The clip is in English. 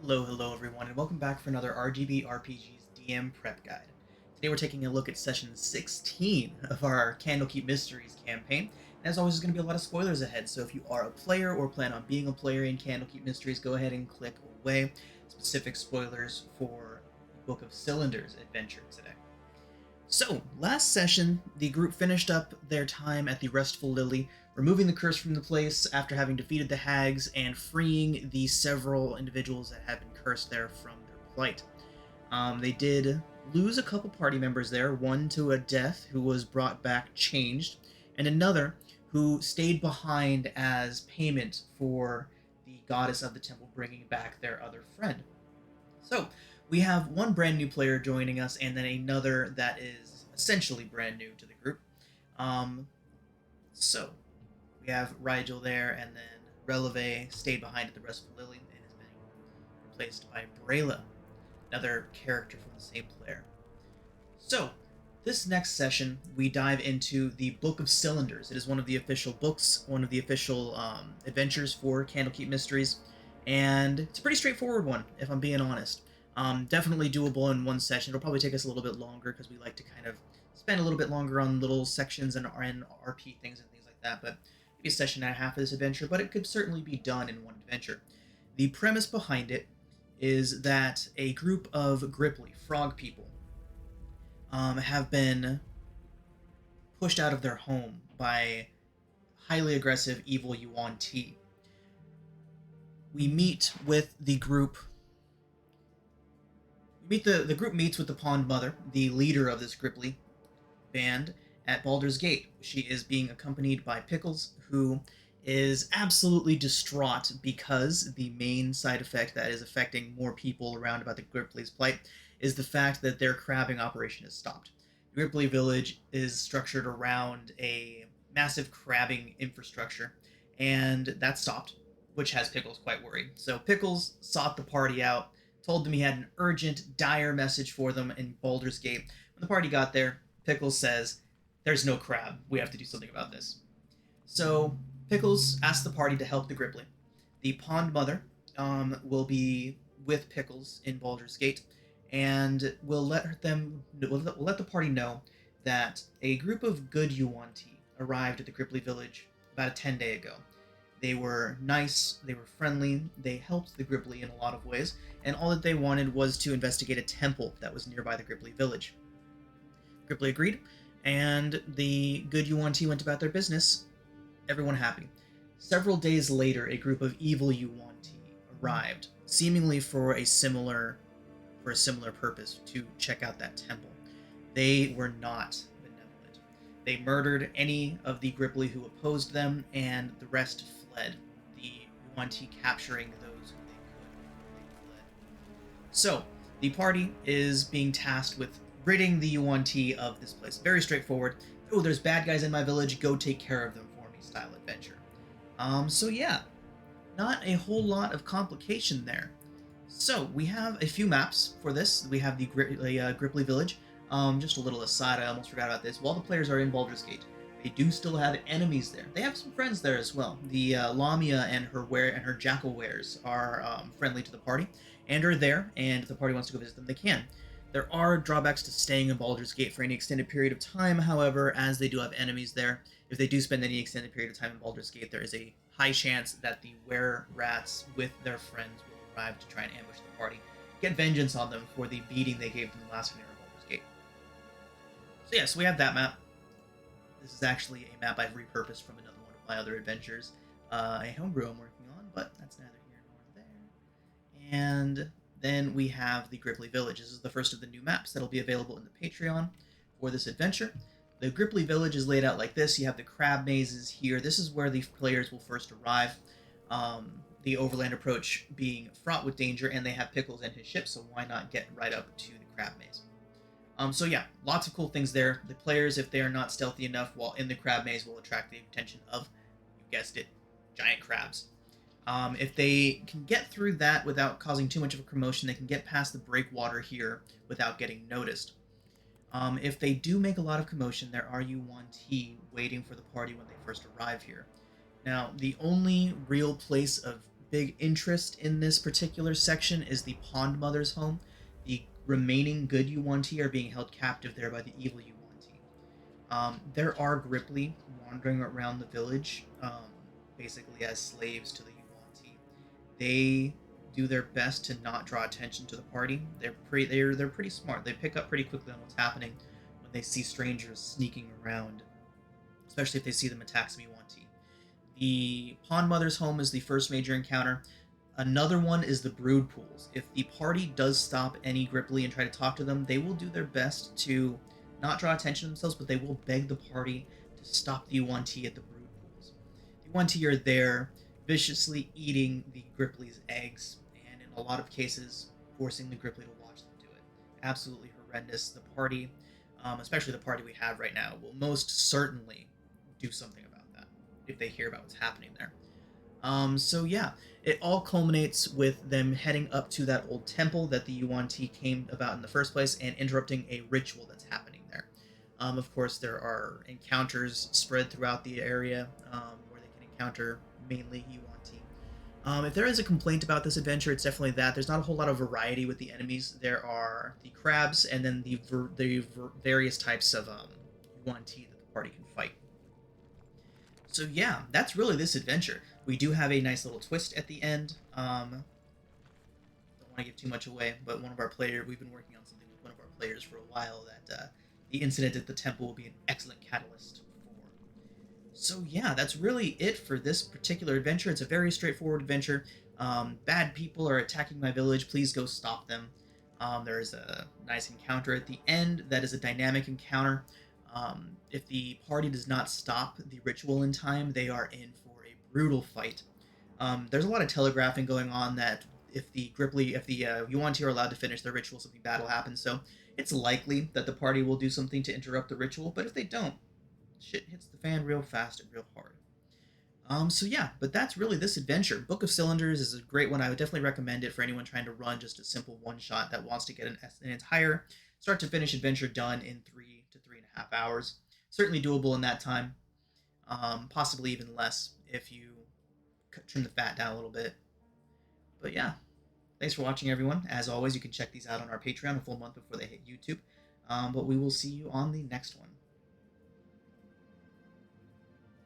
Hello everyone, and welcome back for another RGB RPG's DM Prep Guide. Today we're taking a look at session 16 of our Candlekeep Mysteries campaign, and as always there's going to be a lot of spoilers ahead, so if you are a player or plan on being a player in Candlekeep Mysteries, go ahead and click away. Specific spoilers for Book of Cylinders adventure today. So, last session, the group finished up their time at the Restful Lily, removing the curse from the place after having defeated the hags and freeing the several individuals that had been cursed there from their plight. They did lose a couple party members there, one to a death who was brought back changed, and another who stayed behind as payment for the goddess of the temple bringing back their other friend. So, we have one brand new player joining us, and then another that is essentially brand new to the group. So, we have Rigel there, and then Releve stayed behind at the Restful Lily and has been replaced by Brayla, another character from the same player. So, this next session, we dive into the Book of Cylinders. It is one of the official books, one of the official adventures for Candlekeep Mysteries, and it's a pretty straightforward one, if I'm being honest. Definitely doable in one session. It'll probably take us a little bit longer because we like to kind of spend a little bit longer on little sections and RP things and things like that, but maybe a session and a half of this adventure, but it could certainly be done in one adventure. The premise behind it is that a group of Gripply, frog people, have been pushed out of their home by highly aggressive evil Yuan Ti. We meet with the group. The group meets with the Pond Mother, the leader of this Gripply band, at Baldur's Gate. She is being accompanied by Pickles, who is absolutely distraught because the main side effect that is affecting more people around about the Gripply's plight is the fact that their crabbing operation has stopped. The Gripply village is structured around a massive crabbing infrastructure, and that stopped, which has Pickles quite worried. So Pickles sought the party out, told them he had an urgent, dire message for them in Baldur's Gate. When the party got there, Pickles says, "There's no crab. We have to do something about this." So Pickles asks the party to help the Gripply. The Pond Mother will be with Pickles in Baldur's Gate, and will let the party know that a group of good Yuan Ti arrived at the Gripply village about a 10-day ago. They were nice, they were friendly, they helped the Gripply in a lot of ways, and all that they wanted was to investigate a temple that was nearby the Gripply village. Gripply agreed, and the good Yuan Ti went about their business, everyone happy. Several days later, a group of evil Yuan Ti arrived, seemingly for a similar purpose, to check out that temple. They were not benevolent. They murdered any of the Gripply who opposed them, and the rest fled, the Yuan Ti capturing those who they could. They fled. So, the party is being tasked with ridding the Yuan Ti of this place. Very straightforward. Oh, there's bad guys in my village, go take care of them for me style adventure. So yeah, not a whole lot of complication there. So, we have a few maps for this. We have the Gripply village. Just a little aside, I almost forgot about this. While the players are in Baldur's Gate, they do still have enemies there. They have some friends there as well. The Lamia and her jackal wares are friendly to the party and are there, and if the party wants to go visit them, they can. There are drawbacks to staying in Baldur's Gate for any extended period of time, however, as they do have enemies there. If they do spend any extended period of time in Baldur's Gate, there is a high chance that the were-rats with their friends will arrive to try and ambush the party, get vengeance on them for the beating they gave them the last time they were in Baldur's Gate. So yeah, so we have that map. This is actually a map I've repurposed from another one of my other adventures, a homebrew I'm working on, but that's neither here nor there. And then we have the Gripply Village. This is the first of the new maps that'll be available in the Patreon for this adventure. The Gripply Village is laid out like this. You have the crab mazes here. This is where the players will first arrive. The overland approach being fraught with danger, and they have Pickles and his ship, so why not get right up to the crab maze? So yeah, lots of cool things there. The players, if they are not stealthy enough while in the crab maze, will attract the attention of, you guessed it, giant crabs. If they can get through that without causing too much of a commotion, they can get past the breakwater here without getting noticed. If they do make a lot of commotion, there are Yuan Ti waiting for the party when they first arrive here. Now, the only real place of big interest in this particular section is the Pond Mother's home. The remaining good Yuan-Ti are being held captive there by the evil Yuan-Ti. There are Gripply wandering around the village, basically as slaves to the Yuan-Ti. They do their best to not draw attention to the party. They're pretty smart. They pick up pretty quickly on what's happening when they see strangers sneaking around, especially if they see them attack some Yuan-Ti. The Pond Mother's home is the first major encounter. Another one is the Brood Pools. If the party does stop any Gripply and try to talk to them, they will do their best to not draw attention to themselves, but they will beg the party to stop the Yuan-Ti at the Brood Pools. The Yuan-Ti are there viciously eating the Gripply's eggs, and in a lot of cases, forcing the Gripply to watch them do it. Absolutely horrendous. The party, especially the party we have right now, will most certainly do something about that if they hear about what's happening there. So yeah, it all culminates with them heading up to that old temple that the Yuan-Ti came about in the first place and interrupting a ritual that's happening there. Of course, there are encounters spread throughout the area where they can encounter mainly Yuan-Ti. If there is a complaint about this adventure, it's definitely that there's not a whole lot of variety with the enemies. There are the crabs and then the various types of Yuan-Ti that the party can fight. So yeah, that's really this adventure. We do have a nice little twist at the end. Don't want to give too much away, but one of our players, we've been working on something with one of our players for a while that the incident at the temple will be an excellent catalyst for. So yeah, that's really it for this particular adventure. It's a very straightforward adventure. Bad people are attacking my village. Please go stop them. There is a nice encounter at the end that is a dynamic encounter. If the party does not stop the ritual in time, they are in for a brutal fight. There's a lot of telegraphing going on that if the Yuan-Ti are allowed to finish their ritual, something bad will happen. So it's likely that the party will do something to interrupt the ritual. But if they don't, shit hits the fan real fast and real hard. So yeah, but that's really this adventure. Book of Cylinders is a great one. I would definitely recommend it for anyone trying to run just a simple one shot that wants to get an entire start to finish adventure done in 3 to 3.5 hours. Certainly doable in that time. Possibly even less if you trim the fat down a little bit. But yeah, thanks for watching, everyone. As always, you can check these out on our Patreon a full month before they hit YouTube. But we will see you on the next one.